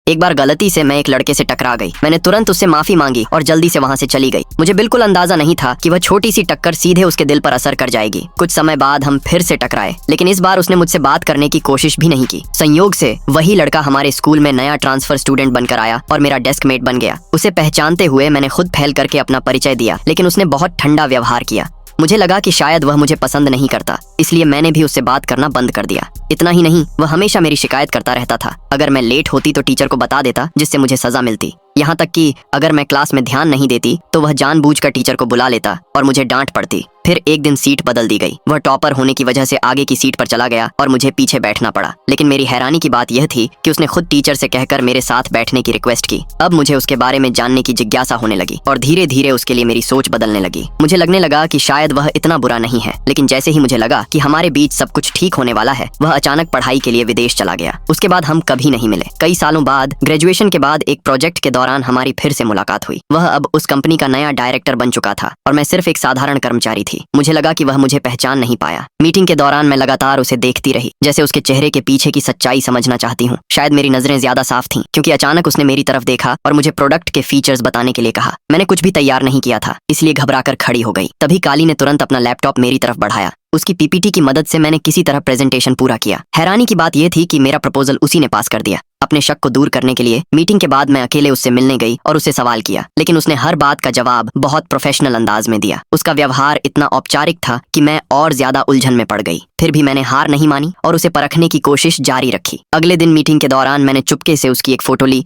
एक बार गलती से मैं एक लड़के से टकरा गई। मैंने तुरंत उससे माफी मांगी और जल्दी से वहाँ से चली गई। मुझे बिल्कुल अंदाजा नहीं था कि वह छोटी सी टक्कर सीधे उसके दिल पर असर कर जाएगी। कुछ समय बाद हम फिर से टकराए, लेकिन इस बार उसने मुझसे बात करने की कोशिश भी नहीं की। संयोग से वही लड़का हमारे स्कूल में नया ट्रांसफर स्टूडेंट बनकर आया और मेरा डेस्क मेट बन गया। उसे पहचानते हुए मैंने खुद फैल करके अपना परिचय दिया, लेकिन उसने बहुत ठंडा व्यवहार किया। मुझे लगा कि शायद वह मुझे पसंद नहीं करता, इसलिए मैंने भी उससे बात करना बंद कर दिया। इतना ही नहीं, वह हमेशा मेरी शिकायत करता रहता था। अगर मैं लेट होती तो टीचर को बता देता, जिससे मुझे सजा मिलती। यहाँ तक कि अगर मैं क्लास में ध्यान नहीं देती तो वह जानबूझकर टीचर को बुला लेता और मुझे डांट पड़ती। फिर एक दिन सीट बदल दी गई। वह टॉपर होने की वजह से आगे की सीट पर चला गया और मुझे पीछे बैठना पड़ा। लेकिन मेरी हैरानी की बात यह थी कि उसने खुद टीचर से कहकर मेरे साथ बैठने की रिक्वेस्ट की। अब मुझे उसके बारे में जानने की जिज्ञासा होने लगी और धीरे धीरे उसके लिए मेरी सोच बदलने लगी। मुझे लगने लगा कि शायद वह इतना बुरा नहीं है। लेकिन जैसे ही मुझे लगा कि हमारे बीच सब कुछ ठीक होने वाला है, वह अचानक पढ़ाई के लिए विदेश चला गया। उसके बाद हम कभी नहीं मिले। कई सालों बाद ग्रेजुएशन के बाद एक प्रोजेक्ट के दौरान हमारी फिर से मुलाकात हुई। वह अब उस कंपनी का नया डायरेक्टर बन चुका था और मैं सिर्फ एक साधारण कर्मचारी थी। मुझे लगा कि वह मुझे पहचान नहीं पाया। मीटिंग के दौरान मैं लगातार उसे देखती रही, जैसे उसके चेहरे के पीछे की सच्चाई समझना चाहती हूँ। शायद मेरी नजरें ज्यादा साफ थीं, क्योंकि अचानक उसने मेरी तरफ देखा और मुझे प्रोडक्ट के फीचर्स बताने के लिए कहा। मैंने कुछ भी तैयार नहीं किया था, इसलिए घबराकर खड़ी हो गई। तभी काली ने तुरंत अपना लैपटॉप मेरी तरफ बढ़ाया। उसकी पीपीटी की मदद से मैंने किसी तरह प्रेजेंटेशन पूरा किया। हैरानी की बात यह थी कि मेरा प्रपोजल उसी ने पास कर दिया। अपने शक को दूर करने के लिए मीटिंग के बाद मैं अकेले उससे मिलने गई और उससे सवाल किया, लेकिन उसने हर बात का जवाब बहुत प्रोफेशनल अंदाज में दिया। उसका व्यवहार इतना औपचारिक था कि मैं और ज्यादा उलझन में पड़ गई। फिर भी मैंने हार नहीं मानी और उसे परखने की कोशिश जारी रखी। अगले दिन मीटिंग के दौरान मैंने चुपके से उसकी एक फोटो ली